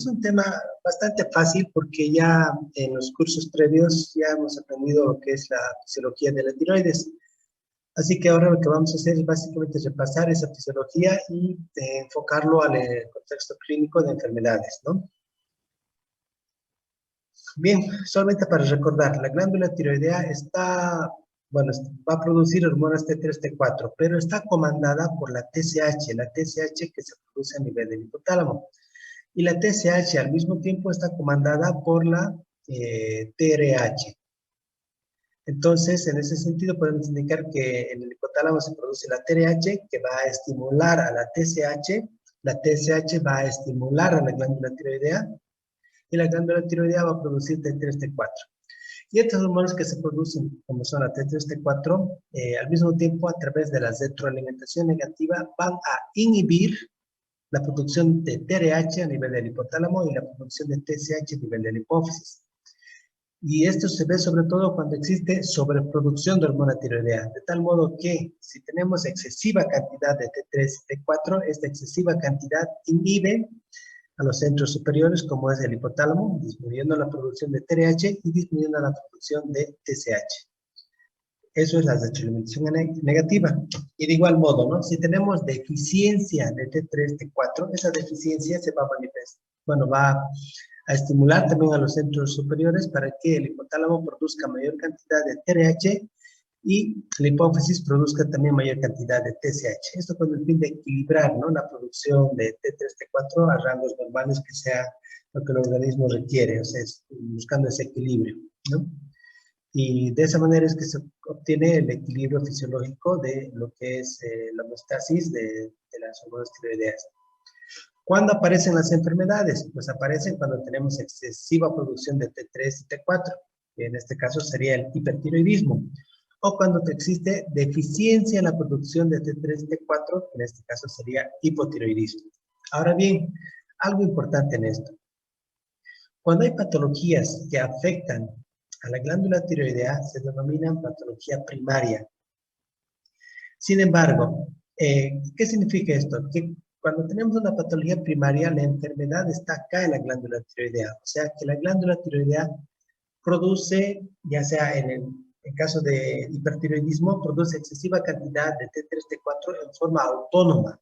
Es un tema bastante fácil porque ya en los cursos previos ya hemos aprendido lo que es la fisiología de la tiroides. Así que ahora lo que vamos a hacer es básicamente repasar esa fisiología y enfocarlo al contexto clínico de enfermedades, ¿no? Bien, solamente para recordar, la glándula tiroidea va a producir hormonas T3, T4, pero está comandada por la TSH que se produce a nivel del hipotálamo. Y la TSH al mismo tiempo está comandada por la TRH. Entonces, en ese sentido podemos indicar que en el hipotálamo se produce la TRH que va a estimular a la TSH va a estimular a la glándula tiroidea y la glándula tiroidea va a producir T3, T4. Y estos hormonas que se producen, como son la T3, T4, al mismo tiempo a través de la retroalimentación negativa van a inhibir la producción de TRH a nivel del hipotálamo y la producción de TSH a nivel de la hipófisis. Y esto se ve sobre todo cuando existe sobreproducción de hormona tiroidea, de tal modo que si tenemos excesiva cantidad de T3 y T4, esta excesiva cantidad inhibe a los centros superiores, como es el hipotálamo, disminuyendo la producción de TRH y disminuyendo la producción de TSH. Eso es la retroalimentación negativa. Y de igual modo, ¿no? Si tenemos deficiencia de T3, T4, esa deficiencia se va a manifestar, va a estimular también a los centros superiores para que el hipotálamo produzca mayor cantidad de TRH y la hipófisis produzca también mayor cantidad de TSH. Esto con el fin de equilibrar, ¿no?, la producción de T3, T4 a rangos normales que sea lo que el organismo requiere, o sea, buscando ese equilibrio, ¿no? Y de esa manera es que se obtiene el equilibrio fisiológico de lo que es la homeostasis de las hormonas tiroideas. ¿Cuándo aparecen las enfermedades? Pues aparecen cuando tenemos excesiva producción de T3 y T4, que en este caso sería el hipertiroidismo, o cuando existe deficiencia en la producción de T3 y T4, que en este caso sería hipotiroidismo. Ahora bien, algo importante en esto. Cuando hay patologías que afectan a la glándula tiroidea, se denominan patología primaria. Sin embargo, ¿qué significa esto? Que cuando tenemos una patología primaria, la enfermedad está acá en la glándula tiroidea. O sea, que la glándula tiroidea produce, ya sea en el caso de hipertiroidismo, produce excesiva cantidad de T3, T4 en forma autónoma.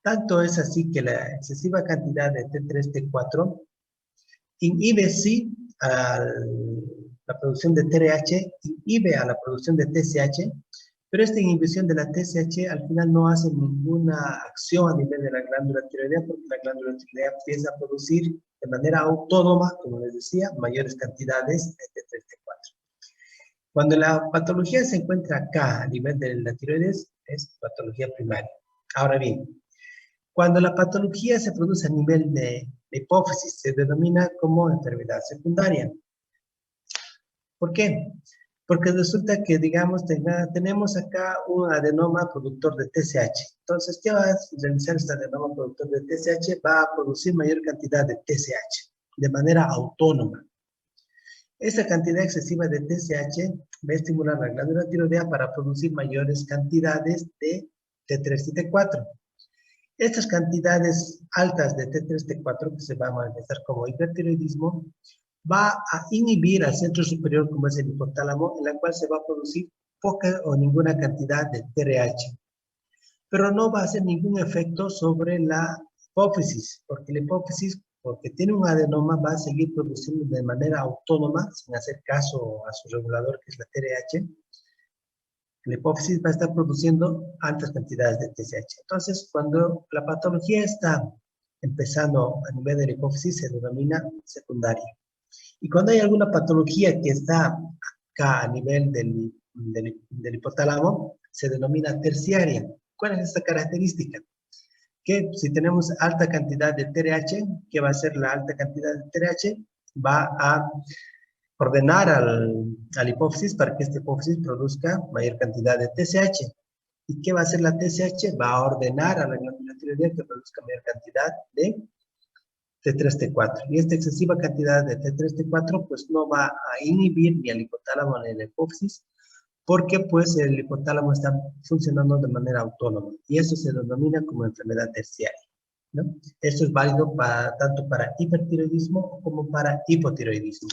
Tanto es así que la excesiva cantidad de T3, T4 inhibe sí a la producción de TRH, inhibe a la producción de TSH, pero esta inhibición de la TSH al final no hace ninguna acción a nivel de la glándula tiroidea, porque la glándula tiroidea empieza a producir de manera autónoma, como les decía, mayores cantidades de T3, T4. Cuando la patología se encuentra acá a nivel de la tiroides, es patología primaria. Ahora bien, cuando la patología se produce a nivel de hipófisis, se denomina como enfermedad secundaria. ¿Por qué? Porque resulta que, digamos, tenemos acá un adenoma productor de TSH. Entonces, ¿qué va a realizar este adenoma productor de TSH? Va a producir mayor cantidad de TSH de manera autónoma. Esa cantidad excesiva de TSH va a estimular la glándula tiroidea para producir mayores cantidades de T3 y T4. Estas cantidades altas de T3, T4, que se va a manifestar como hipertiroidismo, va a inhibir al centro superior, como es el hipotálamo, en la cual se va a producir poca o ninguna cantidad de TRH. Pero no va a hacer ningún efecto sobre la hipófisis, porque la hipófisis, porque tiene un adenoma, va a seguir produciendo de manera autónoma, sin hacer caso a su regulador, que es la TRH. La hipófisis va a estar produciendo altas cantidades de TSH. Entonces, cuando la patología está empezando a nivel de la hipófisis, se denomina secundaria. Y cuando hay alguna patología que está acá a nivel del hipotálamo, se denomina terciaria. ¿Cuál es esta característica? Que si tenemos alta cantidad de TRH, ¿qué va a hacer la alta cantidad de TRH? Va a ordenar al hipófisis para que este hipófisis produzca mayor cantidad de TSH. ¿Y qué va a hacer la TSH? Va a ordenar a la glándula tiroidea que produzca mayor cantidad de T3, T4. Y esta excesiva cantidad de T3, T4 pues no va a inhibir ni al hipotálamo ni a la hipófisis, porque pues el hipotálamo está funcionando de manera autónoma. Y eso se denomina como enfermedad terciaria. ¿no? Esto es válido tanto para hipertiroidismo como para hipotiroidismo.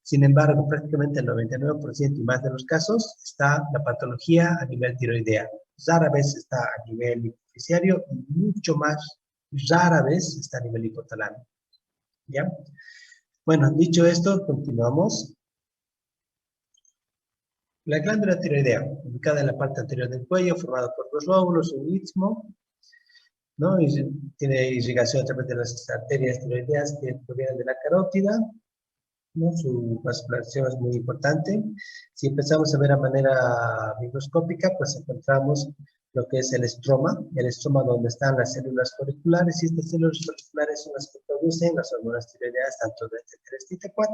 Sin embargo, prácticamente el 99% y más de los casos está la patología a nivel tiroidea. Rara vez está a nivel hipofisiario y mucho más rara vez está a nivel hipotalámico. ¿Ya? Bueno, dicho esto, continuamos. La glándula tiroidea, ubicada en la parte anterior del cuello, formada por dos lóbulos, un istmo, ¿no? Y tiene irrigación a través de las arterias tiroideas que provienen de la carótida, ¿no? Su vascularización es muy importante. Si empezamos a ver a manera microscópica, pues encontramos lo que es el estroma donde están las células folliculares, y estas células folliculares son las que producen las hormonas tiroideas, tanto de T3 y T4.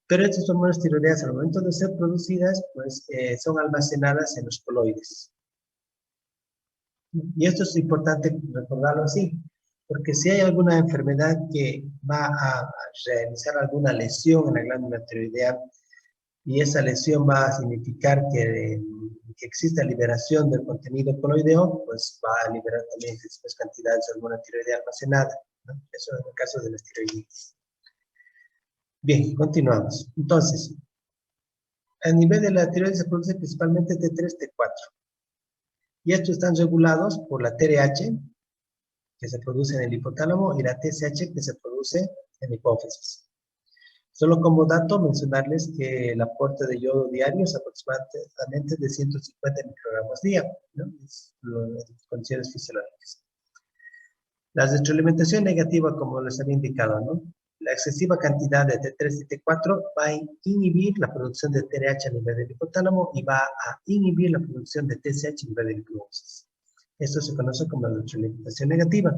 Pero estas hormonas tiroideas, al momento de ser producidas, pues son almacenadas en los coloides. Y esto es importante recordarlo así, porque si hay alguna enfermedad que va a realizar alguna lesión en la glándula tiroidea, y esa lesión va a significar que exista liberación del contenido coloideo, pues va a liberar también después cantidades de hormona tiroidea almacenada, ¿no? Eso es el caso de la tiroiditis. Bien, continuamos. Entonces, a nivel de la tiroides se produce principalmente T3, T4. Y estos están regulados por la TRH, que se produce en el hipotálamo, y la TSH, que se produce en la hipófisis. Solo como dato, mencionarles que el aporte de yodo diario es aproximadamente de 150 microgramos día, ¿no? Es las condiciones fisiológicas. La retroalimentación negativa, como les había indicado, ¿no? La excesiva cantidad de T3 y T4 va a inhibir la producción de TRH a nivel del hipotálamo y va a inhibir la producción de TSH a nivel del hipófisis. Esto se conoce como la retroalimentación negativa.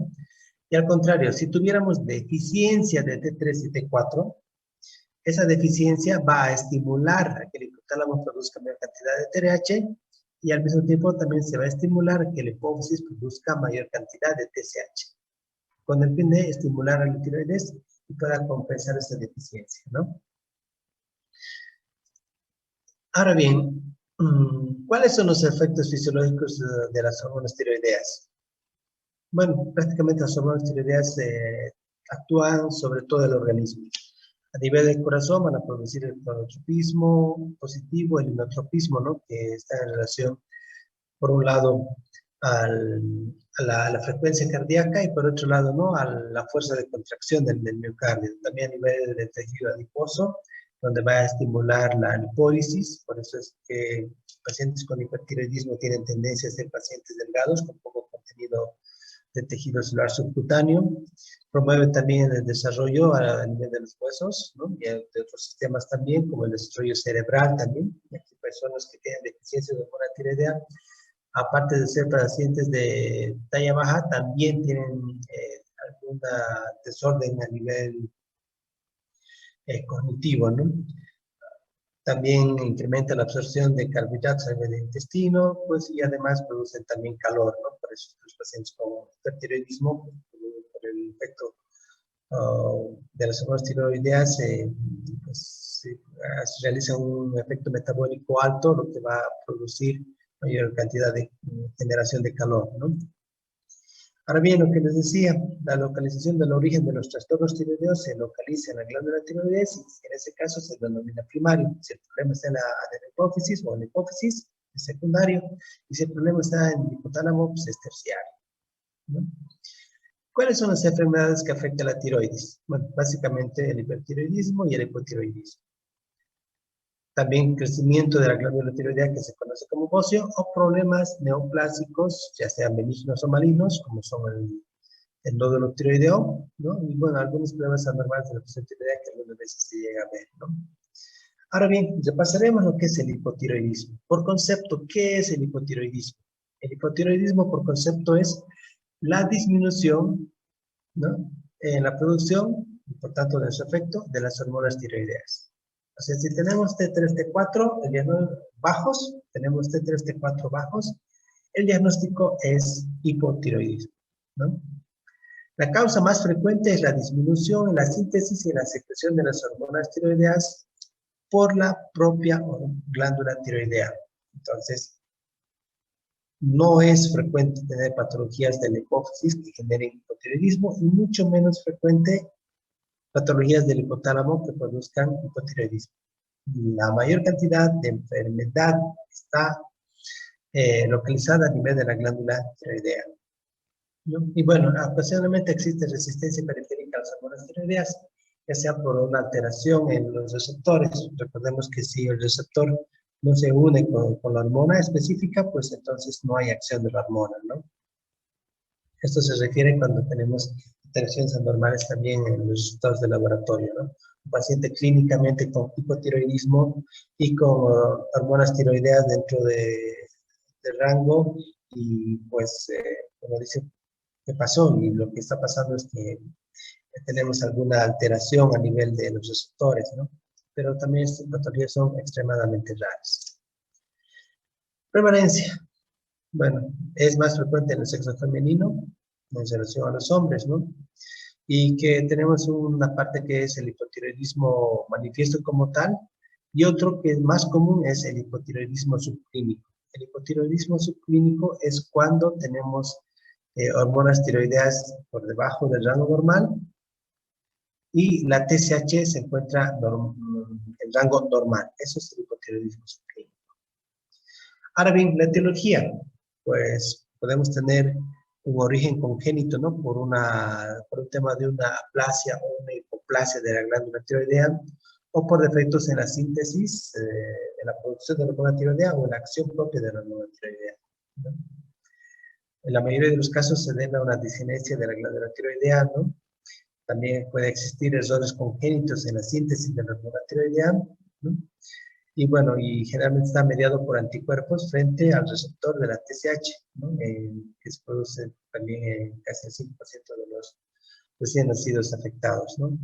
Y al contrario, si tuviéramos deficiencia de T3 y T4, esa deficiencia va a estimular a que el hipotálamo produzca mayor cantidad de TRH y al mismo tiempo también se va a estimular a que el hipófisis produzca mayor cantidad de TSH, con el fin de estimular a la tiroides y pueda compensar esta deficiencia, ¿no? Ahora bien, ¿cuáles son los efectos fisiológicos de las hormonas tiroideas? Bueno, prácticamente las hormonas tiroideas actúan sobre todo el organismo. A nivel del corazón van a producir el cronotropismo positivo, el inotropismo, ¿no? Que está en relación, por un lado, a la frecuencia cardíaca y por otro lado, ¿no? A la fuerza de contracción del miocardio. También a nivel del tejido adiposo, donde va a estimular la lipólisis. Por eso es que pacientes con hipertiroidismo tienen tendencia a ser pacientes delgados con poco contenido de tejido celular subcutáneo. Promueve también el desarrollo a nivel de los huesos, ¿no? Y de otros sistemas también, como el desarrollo cerebral también. Y aquí personas que tienen deficiencia de hormona tiroidea, aparte de ser pacientes de talla baja, también tienen algún desorden a nivel cognitivo, ¿no? También incrementa la absorción de carbohidratos en el intestino, pues, y además producen también calor, ¿no? Por eso los pacientes con hipertiroidismo, por el efecto de las hormonas tiroideas, pues, se realiza un efecto metabólico alto, lo que va a producir mayor cantidad de generación de calor, ¿no? Ahora bien, lo que les decía, la localización del origen de los trastornos tiroideos se localiza en la glándula tiroides y en ese caso se denomina primario. Si el problema está en la hipófisis o en la hipófisis, es secundario. Y si el problema está en el hipotálamo, pues es terciario, ¿no? ¿Cuáles son las enfermedades que afectan a la tiroides? Bueno, básicamente el hipertiroidismo y el hipotiroidismo. También crecimiento de la glándula tiroidea, que se conoce como bocio, o problemas neoplásicos, ya sean benignos o malignos, como son el nódulo tiroideo, ¿no? Y bueno, algunos problemas anormales de la función tiroidea que algunas veces se llega a ver, ¿no? Ahora bien, repasaremos lo que es el hipotiroidismo. Por concepto, ¿qué es el hipotiroidismo? El hipotiroidismo, por concepto, es la disminución, ¿no? En la producción, y por tanto de su efecto, de las hormonas tiroideas. O sea, si tenemos T3, T4 bajos, tenemos T3, T4 bajos, el diagnóstico es hipotiroidismo, ¿no? La causa más frecuente es la disminución en la síntesis y en la secreción de las hormonas tiroideas por la propia glándula tiroidea. Entonces, No es frecuente tener patologías de la hipófisis que generen hipotiroidismo y mucho menos frecuente patologías del hipotálamo que produzcan hipotiroidismo. La mayor cantidad de enfermedad está localizada a nivel de la glándula tiroidea, ¿no? Y bueno, ocasionalmente existe resistencia periférica a las hormonas tiroideas, ya sea por una alteración en los receptores. Recordemos que si el receptor no se une con la hormona específica, pues entonces no hay acción de la hormona, ¿no? Esto se refiere cuando tenemos alteraciones anormales también en los resultados de laboratorio, ¿no? Un paciente clínicamente con hipotiroidismo y con hormonas tiroideas dentro de rango y pues, como dice, ¿qué pasó? Y lo que está pasando es que tenemos alguna alteración a nivel de los receptores, ¿no? Pero también estas patologías son extremadamente raras. Prevalencia. Bueno, es más frecuente en el sexo femenino en relación a los hombres, ¿no? Y que tenemos una parte que es el hipotiroidismo manifiesto como tal, y otro que es más común es el hipotiroidismo subclínico. El hipotiroidismo subclínico es cuando tenemos hormonas tiroideas por debajo del rango normal y la TSH se encuentra en rango normal. Eso es el hipotiroidismo subclínico. Ahora bien, la etiología, pues podemos tener un origen congénito, ¿no? Por un tema de una aplasia o una hipoplasia de la glándula tiroidea, o por defectos en la síntesis, en la producción de la hormona tiroidea o en la acción propia de la hormona tiroidea, ¿no? En la mayoría de los casos se debe a una disgenesia de la glándula tiroidea, ¿no? También puede existir errores congénitos en la síntesis de la hormona tiroidea, ¿no? Y bueno, y generalmente está mediado por anticuerpos frente al receptor de la TSH, ¿no? Que se produce también en casi el 5% de los recién nacidos afectados, ¿no?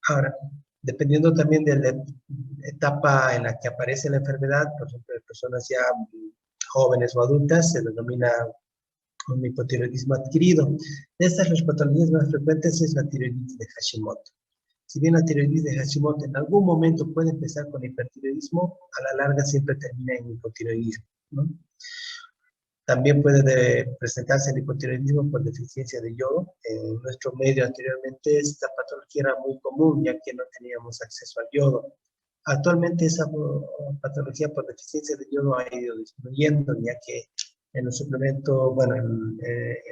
Ahora, dependiendo también de la etapa en la que aparece la enfermedad, por ejemplo, en personas ya jóvenes o adultas, se denomina un hipotiroidismo adquirido. De estas, las patologías más frecuentes es la tiroiditis de Hashimoto. Si bien la tiroiditis de Hashimoto en algún momento puede empezar con hipertiroidismo, a la larga siempre termina en hipotiroidismo, ¿no? También puede presentarse el hipotiroidismo por deficiencia de yodo. En nuestro medio anteriormente esta patología era muy común ya que no teníamos acceso al yodo. Actualmente esa patología por deficiencia de yodo ha ido disminuyendo ya que en los suplementos, bueno, en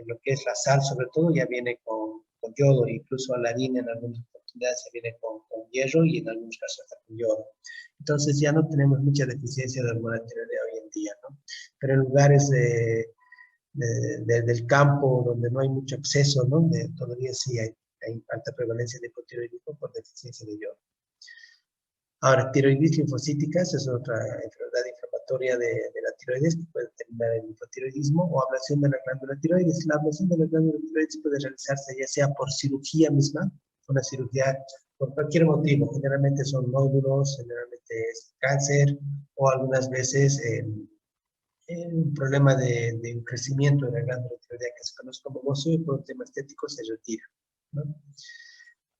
lo que es la sal sobre todo, ya viene con yodo, incluso la harina en algunas oportunidades se viene con hierro y en algunos casos hasta con yodo. Entonces ya no tenemos mucha deficiencia de hormona tiroidea hoy en día, ¿no? Pero en lugares del campo donde no hay mucho acceso, ¿no? Todavía sí hay alta prevalencia de hipotiroidismo por deficiencia de yodo. Ahora, tiroiditis linfocítica, esa es otra enfermedad inflamatoria de la tiroides que puede terminar en hipotiroidismo o ablación de la glándula tiroides. La ablación de la glándula tiroides puede realizarse ya sea por cirugía misma, una cirugía por cualquier motivo, generalmente son nódulos, generalmente es cáncer o algunas veces un problema de un crecimiento de la glándula tiroidea que se conoce como bocio y por un tema estético se retira, ¿no?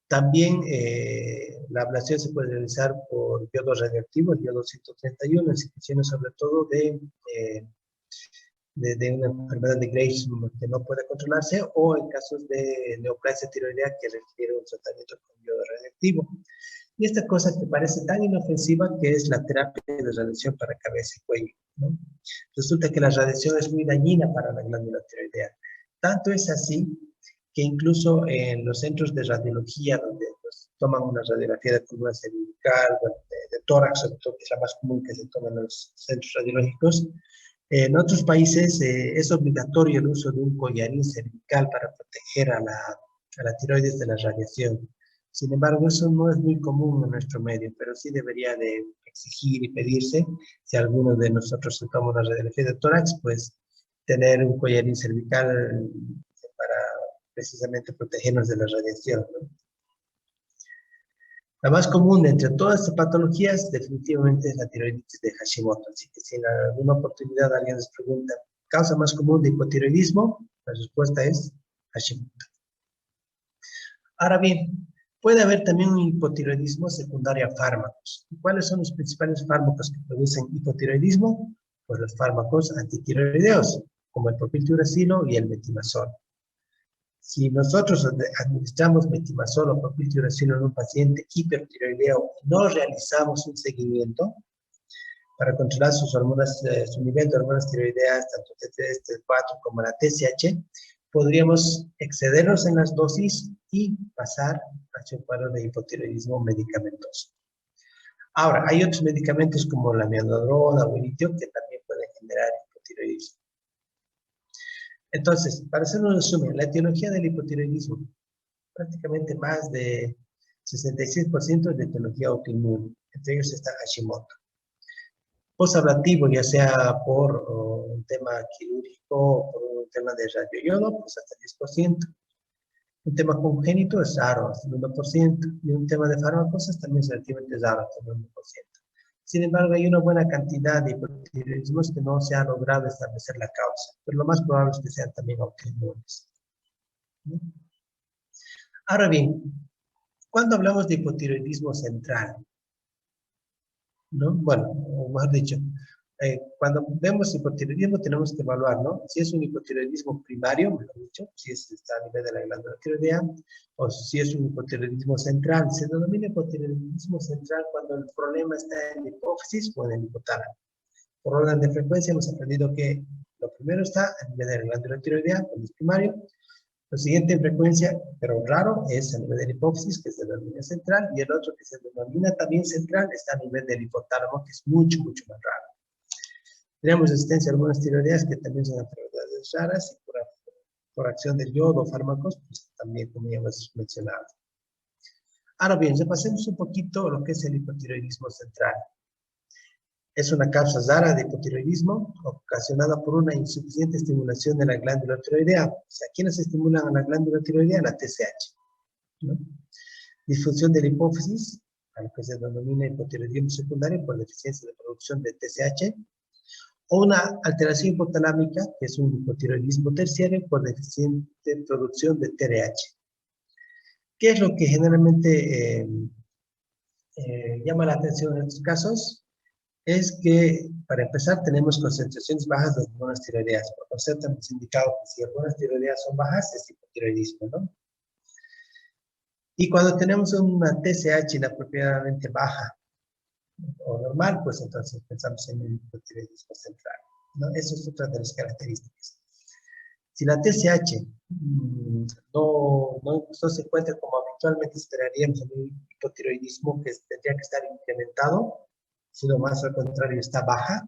También la ablación se puede realizar por yodo radioactivo, el yodo 131, en situaciones sobre todo de una enfermedad de Graves que no puede controlarse o en casos de neoplasia tiroidea que requiere un tratamiento con yodo radioactivo. Y esta cosa que parece tan inofensiva que es la terapia de radiación para cabeza y cuello, ¿no? Resulta que la radiación es muy dañina para la glándula tiroidea. Tanto es así que incluso en los centros de radiología, donde pues, toman una radiografía de columna cervical, de tórax, sobre todo, que es la más común que se toma en los centros radiológicos, en otros países es obligatorio el uso de un collarín cervical para proteger a la tiroides de la radiación. Sin embargo, eso no es muy común en nuestro medio, pero sí debería de exigir y pedirse, si alguno de nosotros se toma una radiografía de tórax, pues tener un collarín cervical para precisamente protegernos de la radiación, ¿no? La más común entre todas estas patologías definitivamente es la tiroiditis de Hashimoto. Así que si en alguna oportunidad alguien les pregunta, ¿causa más común de hipotiroidismo? La respuesta es Hashimoto. Ahora bien, puede haber también un hipotiroidismo secundario a fármacos. ¿Cuáles son los principales fármacos que producen hipotiroidismo? Pues los fármacos antitiroideos, como el propiltiuracilo y el metimazol. Si nosotros administramos metimazol o propiltiuracilo en un paciente hipertiroideo y no realizamos un seguimiento para controlar sus hormonas, su nivel de hormonas tiroideas, tanto T3, T4 como la TSH, podríamos excedernos en las dosis y pasar hacia un cuadro de hipotiroidismo medicamentoso. Ahora, hay otros medicamentos como la amiodarona o el litio que también pueden generar hipotiroidismo. Entonces, para hacer un resumen, la etiología del hipotiroidismo, prácticamente más de 66% es de etiología autoinmune, entre ellos está Hashimoto. Posablativo, ya sea por un tema quirúrgico o por un tema de radioiodo, pues hasta 10%. Un tema congénito es raro, hasta el 1%, y un tema de fármacos es también relativamente raro, hasta el 1%. Sin embargo, hay una buena cantidad de hipotiroidismos que no se ha logrado establecer la causa, pero lo más probable es que sean también autoinmunes. Ahora bien, cuando hablamos de hipotiroidismo central, ¿no? Bueno, o mejor dicho, cuando vemos hipotiroidismo tenemos que evaluar, ¿no? Si es un hipotiroidismo primario, mejor dicho, si está a nivel de la glándula tiroidea, o si es un hipotiroidismo central. Se denomina hipotiroidismo central cuando el problema está en la hipófisis o en el hipotálamo. Por orden de frecuencia hemos aprendido que lo primero está a nivel de la glándula tiroidea, cuando es primario. Lo siguiente en frecuencia, pero raro, es a nivel de la hipófisis, que se denomina central, y el otro que se denomina también central está a nivel del hipotálamo, que es mucho, mucho más raro. Tenemos resistencia a hormonas tiroideas, que también son enfermedades raras, y por acción del yodo o fármacos, pues también, como ya hemos mencionado. Ahora bien, repasemos un poquito lo que es el hipotiroidismo central. Es una causa rara de hipotiroidismo ocasionada por una insuficiente estimulación de la glándula tiroidea. O sea, ¿quiénes estimulan a la glándula tiroidea? La TSH, ¿no? Disfunción de la hipófisis, a lo que se denomina hipotiroidismo secundario por deficiencia de producción de TSH, o una alteración hipotalámica, que es un hipotiroidismo terciario por deficiente producción de TRH. ¿Qué es lo que generalmente llama la atención en estos casos? Es que, para empezar, tenemos concentraciones bajas de hormonas tiroideas. Por concepto, hemos indicado que si hormonas tiroideas son bajas, es hipotiroidismo, ¿no? Y cuando tenemos una TSH inapropiadamente baja o normal, pues entonces pensamos en el hipotiroidismo central, ¿no? Eso es otra de las características. Si la TSH no se encuentra como habitualmente esperaríamos en un hipotiroidismo que tendría que estar incrementado, sino más al contrario está baja,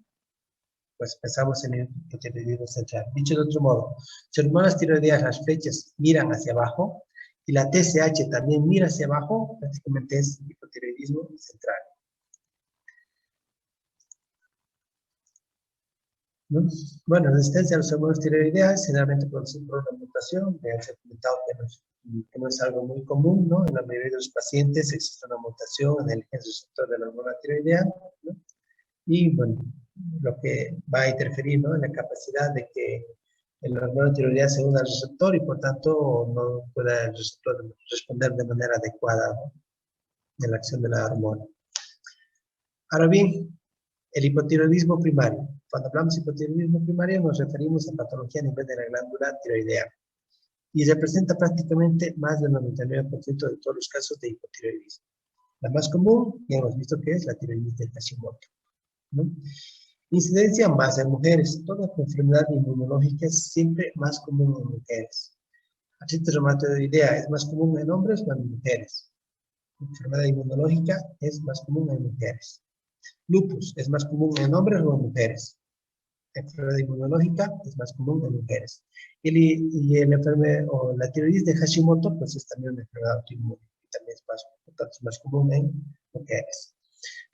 pues pensamos en el hipotiroidismo central. Dicho de otro modo, si hormonas tiroideas, las flechas miran hacia abajo y la TSH también mira hacia abajo, prácticamente es hipotiroidismo central. ¿No? Bueno, resistencia a las hormonas tiroideas generalmente produce por una mutación. Ya se ha comentado que no es algo muy común, ¿no? En la mayoría de los pacientes existe una mutación en el gen receptor de la hormona tiroidea, ¿no? Y bueno, lo que va a interferir, ¿no?, en la capacidad de que el hormona tiroidea se una al receptor y por tanto no pueda el receptor responder de manera adecuada, ¿no?, de la acción de la hormona. Ahora bien, el hipotiroidismo primario. Cuando hablamos de hipotiroidismo primario nos referimos a patología a nivel de la glándula tiroidea y representa prácticamente más del 99% de todos los casos de hipotiroidismo. La más común, ya hemos visto que es la tiroiditis de Hashimoto, ¿no? Incidencia más en mujeres. Toda enfermedad inmunológica es siempre más común en mujeres. Artritis reumatoidea es más común en hombres o en mujeres. Enfermedad inmunológica es más común en mujeres. Lupus es más común en hombres o en mujeres. Enfermedad inmunológica es más común en mujeres. Y la enfermedad o la tiroides de Hashimoto, pues es también una enfermedad autoinmune y también es más común en mujeres.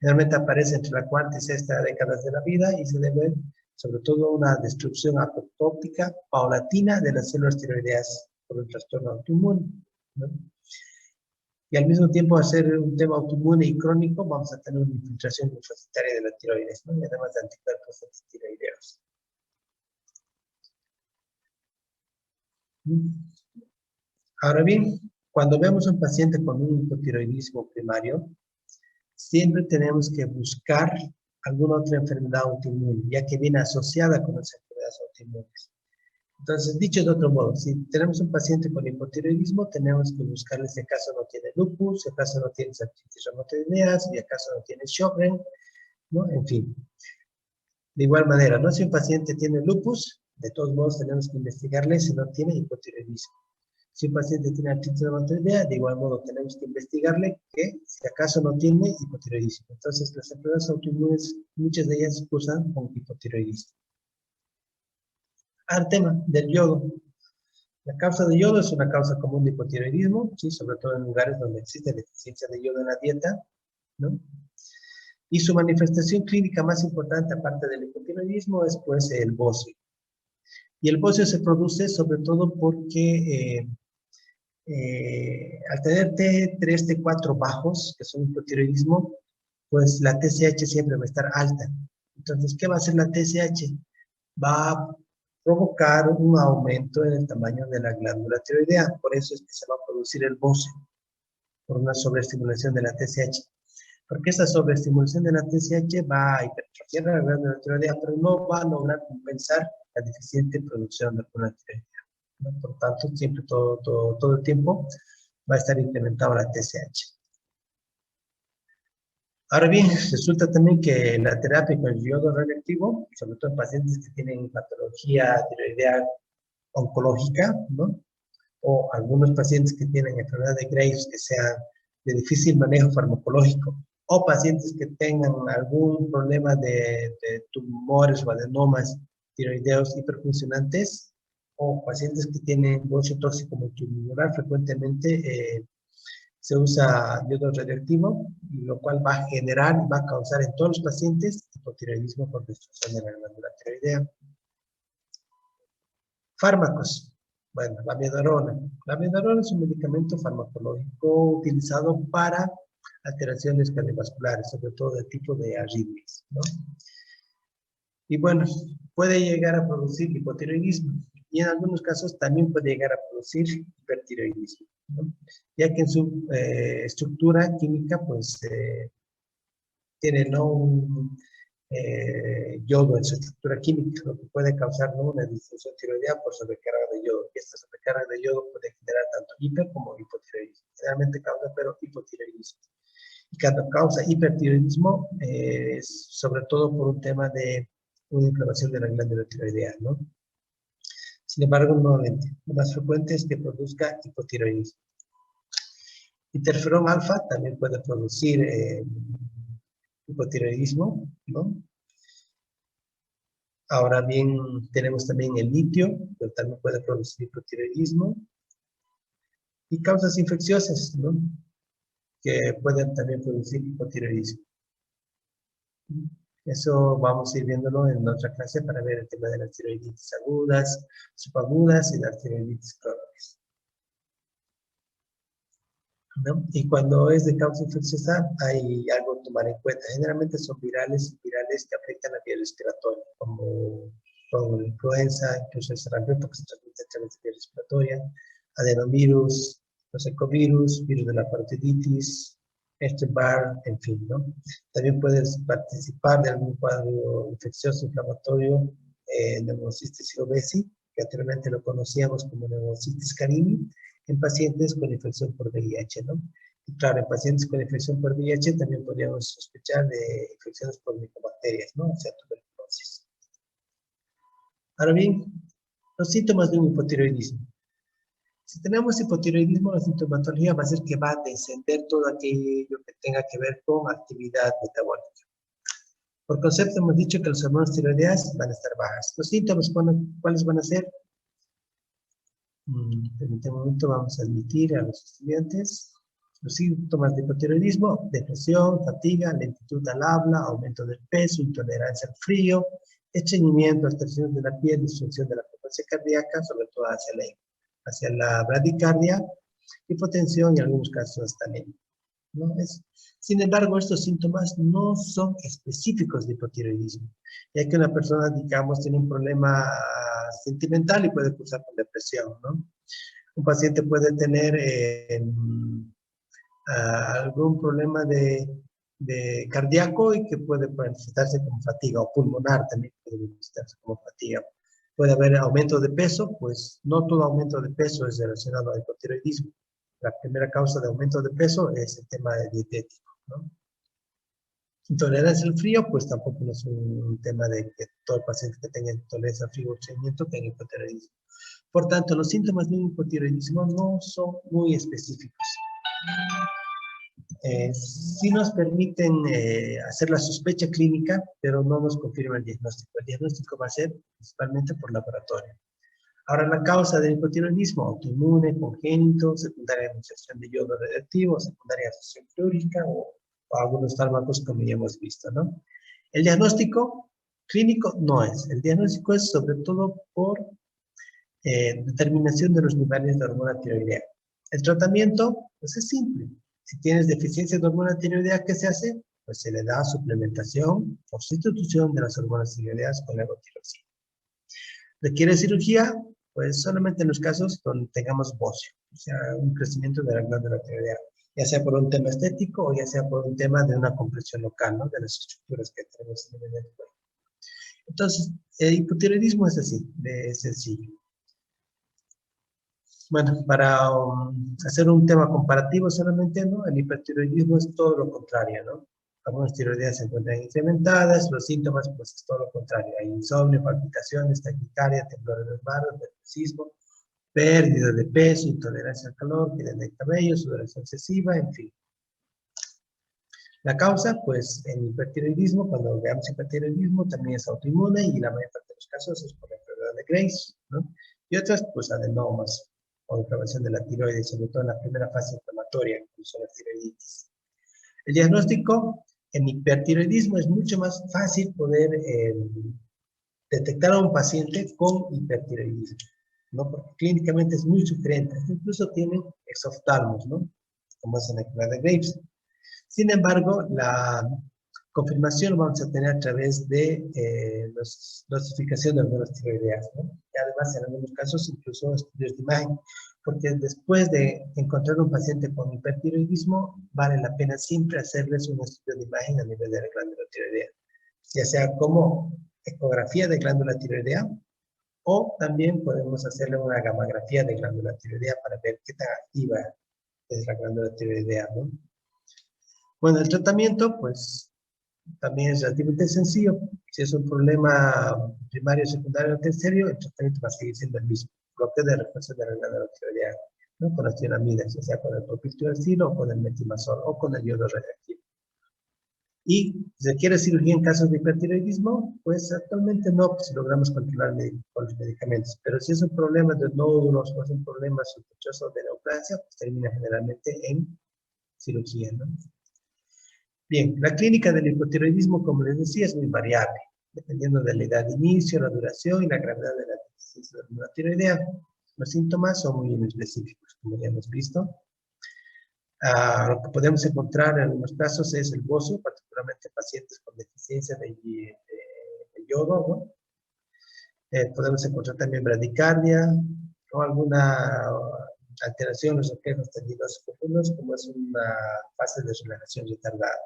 Generalmente aparece entre la cuarta y sexta décadas de la vida y se debe sobre todo a una destrucción apoptótica paulatina de las células tiroideas por un trastorno autoinmune, ¿no? Y al mismo tiempo, al ser un tema autoinmune y crónico, vamos a tener una infiltración linfocitaria de la tiroides, ¿no?, y además de anticuerpos antitiroideos. Ahora bien, cuando vemos a un paciente con un hipotiroidismo primario, siempre tenemos que buscar alguna otra enfermedad autoinmune, ya que viene asociada con las enfermedades autoinmunes. Entonces, dicho de otro modo, si tenemos un paciente con hipotiroidismo, tenemos que buscarle si acaso no tiene lupus, si acaso no tiene artritis reumatoidea, si acaso no tiene Sjögren, ¿no? En fin. De igual manera, ¿no? Si un paciente tiene lupus, de todos modos tenemos que investigarle si no tiene hipotiroidismo. Si un paciente tiene artritis reumatoidea, de igual modo tenemos que investigarle que si acaso no tiene hipotiroidismo. Entonces, las enfermedades autoinmunes, muchas de ellas cursan con hipotiroidismo. Al tema del yodo. La causa de yodo es una causa común de hipotiroidismo, ¿sí? Sobre todo en lugares donde existe deficiencia de yodo en la dieta, ¿no? Y su manifestación clínica más importante, aparte del hipotiroidismo, es pues el bocio. Y el bocio se produce sobre todo porque al tener T3, T4 bajos, que son hipotiroidismo, pues la TSH siempre va a estar alta. Entonces, ¿qué va a hacer la TSH? Va a provocar un aumento en el tamaño de la glándula tiroidea. Por eso es que se va a producir el bocio, por una sobreestimulación de la TSH. Porque esa sobreestimulación de la TSH va a hipertrofiar la glándula tiroidea, pero no va a lograr compensar la deficiente producción de hormona tiroidea, ¿no? Por tanto, siempre todo el tiempo va a estar incrementado la TSH. Ahora bien, resulta también que la terapia con el yodo radioactivo, sobre todo en pacientes que tienen patología tiroidea oncológica, ¿no? O algunos pacientes que tienen enfermedad de Graves que sean de difícil manejo farmacológico, o pacientes que tengan algún problema de tumores o adenomas tiroideos hiperfuncionantes, o pacientes que tienen bocio tóxico multitumoral, frecuentemente se usa yodo radioactivo, lo cual va a generar y va a causar en todos los pacientes hipotiroidismo por destrucción de la glándula tiroidea. Fármacos. Bueno, la amiodarona. La amiodarona es un medicamento farmacológico utilizado para alteraciones cardiovasculares, sobre todo de tipo de arritmias, ¿no? Y bueno, puede llegar a producir hipotiroidismo y en algunos casos también puede llegar a producir hipertiroidismo, ¿no? Ya que en su estructura química pues tiene, ¿no? un yodo en su estructura química, lo que puede causar, ¿no? una disfunción tiroidea por sobrecarga de yodo. Y esta sobrecarga de yodo puede generar tanto hiper como hipotiroidismo. Generalmente causa, pero hipotiroidismo. Y cuando causa hipertiroidismo, es sobre todo por un tema de una inflamación de la glándula tiroidea, ¿no? Sin embargo, nuevamente, lo más frecuente es que produzca hipotiroidismo. Interferón alfa también puede producir hipotiroidismo, ¿no? Ahora bien, tenemos también el litio, que también puede producir hipotiroidismo. Y causas infecciosas, ¿no? Que pueden también producir hipotiroidismo. Eso vamos a ir viéndolo en otra clase para ver el tema de las tiroiditis agudas, subagudas y las tiroiditis crónicas, ¿no? Y cuando es de causa infecciosa, hay algo a tomar en cuenta. Generalmente son virales que afectan la vía respiratoria, como la influenza, incluso el sarampión, que se transmite a través de vía respiratoria, adenovirus, los ecovirus, virus de la parotiditis, Epstein-Barr, en fin, ¿no? También puedes participar de algún cuadro infeccioso inflamatorio, neumocistis ovesi, que anteriormente lo conocíamos como neumocistis carini, en pacientes con infección por VIH, ¿no? Y claro, en pacientes con infección por VIH también podríamos sospechar de infecciones por micobacterias, ¿no? O sea, tuberculosis. Ahora bien, los síntomas de un hipotiroidismo. Si tenemos hipotiroidismo, la sintomatología va a ser que va a descender todo aquello que tenga que ver con actividad metabólica. Por concepto hemos dicho que las hormonas tiroideas van a estar bajas. Los síntomas, ¿cuáles van a ser? En este momento vamos a admitir a los estudiantes los síntomas de hipotiroidismo: depresión, fatiga, lentitud al habla, aumento del peso, intolerancia al frío, estreñimiento, alteraciones de la piel, disfunción de la frecuencia cardíaca, sobre todo hacia la bradicardia, hipotensión y en algunos casos hasta anemia, ¿no? Sin embargo, estos síntomas no son específicos de hipotiroidismo, ya que una persona, digamos, tiene un problema sentimental y puede cursar con depresión, ¿no? Un paciente puede tener algún problema de de cardíaco y que puede manifestarse como fatiga, o pulmonar también puede manifestarse como fatiga. Puede haber aumento de peso, pues no todo aumento de peso es relacionado al hipotiroidismo. La primera causa de aumento de peso es el tema dietético, ¿no? Intolerancia al frío, pues tampoco no es un tema de que todo el paciente que tenga intolerancia al frío o estreñimiento tenga hipotiroidismo. Por tanto, los síntomas de un hipotiroidismo no son muy específicos. Sí nos permiten hacer la sospecha clínica, pero no nos confirma el diagnóstico. El diagnóstico va a ser principalmente por laboratorio. Ahora, la causa del hipotiroidismo, autoinmune, congénito, secundaria asociación de yodo radioactivo, secundaria asociación fluorídica o algunos fármacos como ya hemos visto, ¿no? El diagnóstico clínico no es. El diagnóstico es sobre todo por determinación de los niveles de hormona tiroidea. El tratamiento, pues es simple. Si tienes deficiencia de hormona tiroidea, ¿qué se hace? Pues se le da suplementación o sustitución de las hormonas tiroideas con levotiroxina. ¿Requiere cirugía? Pues solamente en los casos donde tengamos bocio, o sea, un crecimiento de la glándula tiroidea, ya sea por un tema estético o ya sea por un tema de una compresión local, ¿no? De las estructuras que tenemos en el cuerpo. Entonces, el hipotiroidismo es así, de sencillo. Bueno, para hacer un tema comparativo solamente, ¿no? El hipertiroidismo es todo lo contrario, ¿no? Algunas tiroideas se encuentran incrementadas, los síntomas, pues es todo lo contrario. Hay insomnio, palpitaciones, taquicardia, temblor en las manos, nerviosismo, pérdida de peso, intolerancia al calor, caída de cabello, sudoración excesiva, en fin. La causa, pues, en hipertiroidismo, cuando veamos hipertiroidismo, también es autoinmune y la mayor parte de los casos es por la enfermedad de Graves, ¿no? Y otras, pues, adenomas o inflamación de la tiroides, sobre todo en la primera fase inflamatoria, como son las tiroiditis. El diagnóstico en hipertiroidismo es mucho más fácil poder detectar a un paciente con hipertiroidismo, ¿no? Porque clínicamente es muy sugerente, incluso tienen exoftalmos, ¿no? Como es en la enfermedad de Graves. Sin embargo, la confirmación lo vamos a tener a través de dosificación de hormonas tiroideas, ¿no? Y además, en algunos casos, incluso estudios de imagen, porque después de encontrar un paciente con hipertiroidismo, vale la pena siempre hacerles un estudio de imagen a nivel de la glándula tiroidea, ya sea como ecografía de glándula tiroidea, o también podemos hacerle una gamografía de glándula tiroidea para ver qué tan activa es la glándula tiroidea, ¿no? Bueno, el tratamiento, pues, también es relativamente sencillo. Si es un problema primario, secundario o terciario, el tratamiento va a seguir siendo el mismo. Bloqueo de refuerzo de la glándula tiroidea, ¿no? Con las tiramidas, ya sea con el propiltiroxino o con el metimazol o con el yodo radioactivo. Y si requiere cirugía en casos de hipertiroidismo, pues actualmente no, pues logramos controlar con los medicamentos. Pero si es un problema de nódulos o es un problema sospechoso de neoplasia, pues termina generalmente en cirugía, ¿no? Bien, la clínica del hipotiroidismo, como les decía, es muy variable, dependiendo de la edad de inicio, la duración y la gravedad de la deficiencia de la tiroidea. Los síntomas son muy inespecíficos, como ya hemos visto. Lo que podemos encontrar en algunos casos es el bocio, particularmente en pacientes con deficiencia de yodo, ¿no? Podemos encontrar también bradicardia o alguna alteración en los reflejos tendinosos profundos, como es una fase de relajación retardada.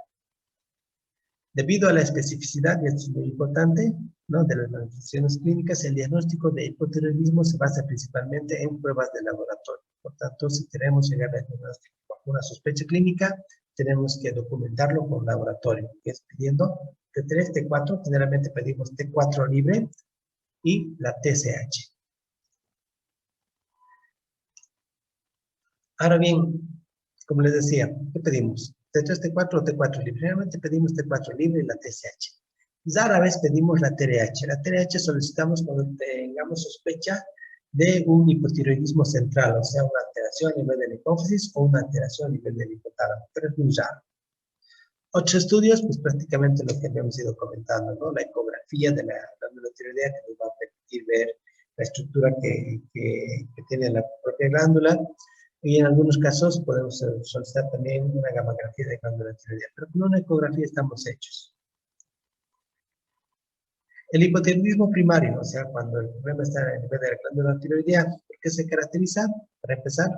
Debido a la especificidad, y esto es muy importante, ¿no? De las manifestaciones clínicas, el diagnóstico de hipotiroidismo se basa principalmente en pruebas de laboratorio. Por tanto, si queremos llegar a diagnóstico con una sospecha clínica, tenemos que documentarlo con laboratorio, que es pidiendo T3, T4, generalmente pedimos T4 libre y la TSH. Ahora bien, como les decía, ¿qué pedimos? T3, T4 o T4 libre. Generalmente pedimos T4 libre y la TSH. Rara vez pedimos la TRH. La TRH solicitamos cuando tengamos sospecha de un hipotiroidismo central, o sea, una alteración a nivel de la hipófisis o una alteración a nivel del hipotálamo, pero es muy raro. Otros estudios, pues prácticamente lo que habíamos ido comentando, ¿no? La ecografía de la glándula tiroidea que nos va a permitir ver la estructura que tiene la propia glándula. Y en algunos casos podemos solicitar también una gamografía de glándula tiroidea, pero con una ecografía estamos hechos. El hipotiroidismo primario, o sea, cuando el problema está a nivel de la glándula tiroidea, ¿por qué se caracteriza? Para empezar,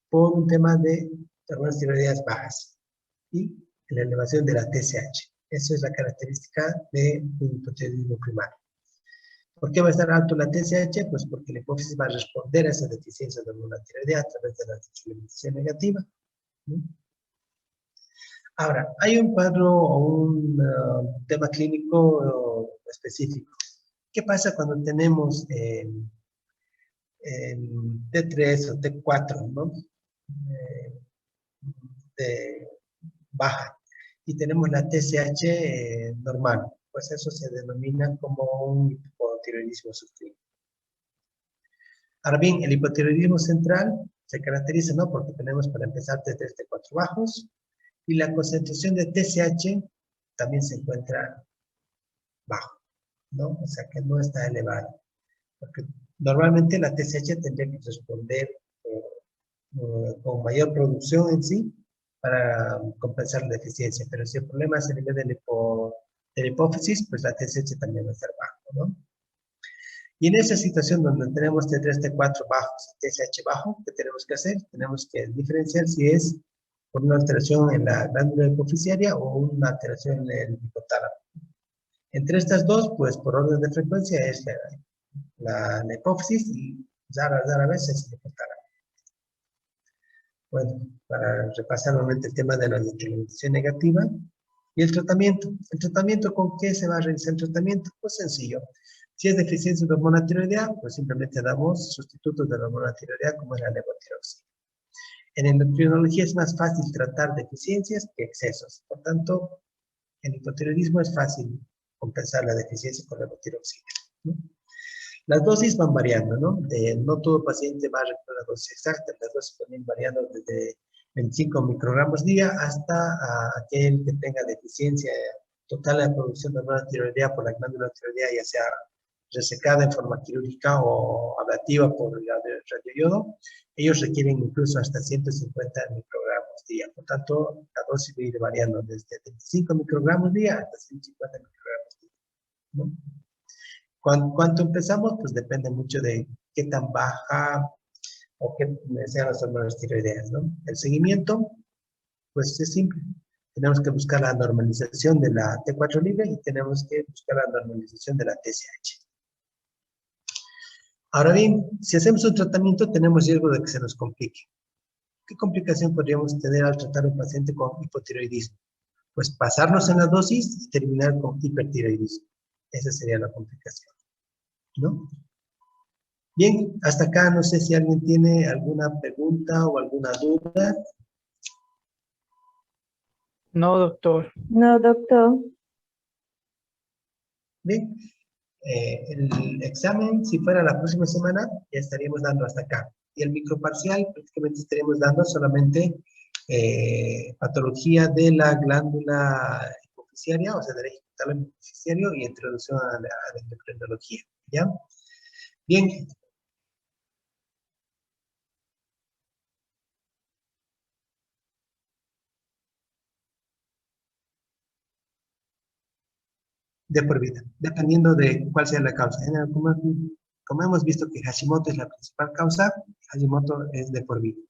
por un tema de hormonas tiroideas bajas. Y la elevación de la TSH. Eso es la característica de un hipotiroidismo primario. ¿Por qué va a estar alto la TSH? Pues porque la hipófisis va a responder a esa deficiencia de hormona tiroidea a través de la desalimentación negativa, ¿no? Ahora, hay un cuadro o un tema clínico específico. ¿Qué pasa cuando tenemos T3 o T4, ¿no? De baja y tenemos la TSH normal? Pues eso se denomina como un hipotiroidismo subclínico. Ahora bien, el hipotiroidismo central se caracteriza, ¿no? Porque tenemos para empezar T3, T4 bajos y la concentración de TSH también se encuentra bajo, ¿no? O sea que no está elevada. Porque normalmente la TSH tendría que responder con mayor producción en sí para compensar la deficiencia. Pero si el problema es a nivel de la hipófisis, pues la TSH también va a estar bajo, ¿no? Y en esa situación donde tenemos T3, T4 bajos y TSH bajo, ¿qué tenemos que hacer? Tenemos que diferenciar si es por una alteración en la glándula hipofisiaria o una alteración en el hipotálamo. Entre estas dos, pues por orden de frecuencia es la hipófisis y rara vez es el hipotálamo. Bueno, para repasar nuevamente el tema de la desalimentación negativa y el tratamiento. ¿El tratamiento con qué se va a realizar el tratamiento? Pues sencillo. Si es deficiencia de hormona tiroidea, pues simplemente damos sustitutos de la hormona tiroidea como es la levotiroxina. En endocrinología es más fácil tratar deficiencias que excesos. Por tanto, en hipotiroidismo es fácil compensar la deficiencia con levotiroxina, ¿no? Las dosis van variando, ¿no? No todo paciente va a requerir la dosis exacta, las dosis pueden ir variando desde 25 microgramos día hasta aquel que tenga deficiencia total de la producción de hormona tiroidea por la glándula tiroidea, ya sea resecada en forma quirúrgica o ablativa por radioyodo. Ellos requieren incluso hasta 150 microgramos día. Por tanto, la dosis va a ir variando desde 25 microgramos día hasta 150 microgramos día, ¿no? ¿Cuánto empezamos? Pues depende mucho de qué tan baja o qué sean las hormonas tiroideas, ¿no? El seguimiento, pues es simple. Tenemos que buscar la normalización de la T4 libre y tenemos que buscar la normalización de la TSH. Ahora bien, si hacemos un tratamiento, tenemos riesgo de que se nos complique. ¿Qué complicación podríamos tener al tratar a un paciente con hipotiroidismo? Pues pasarnos en la dosis y terminar con hipertiroidismo. Esa sería la complicación, ¿no? Bien, hasta acá no sé si alguien tiene alguna pregunta o alguna duda. No, doctor. No, doctor. Bien, el examen, si fuera la próxima semana, ya estaríamos dando hasta acá. Y el microparcial, prácticamente estaríamos dando solamente patología de la glándula hipofisiaria, o sea, del eje hipotálamo hipofisiario y introducción a la endocrinología, ¿ya? Bien. De por vida, dependiendo de cuál sea la causa. Como hemos visto que Hashimoto es la principal causa, Hashimoto es de por vida.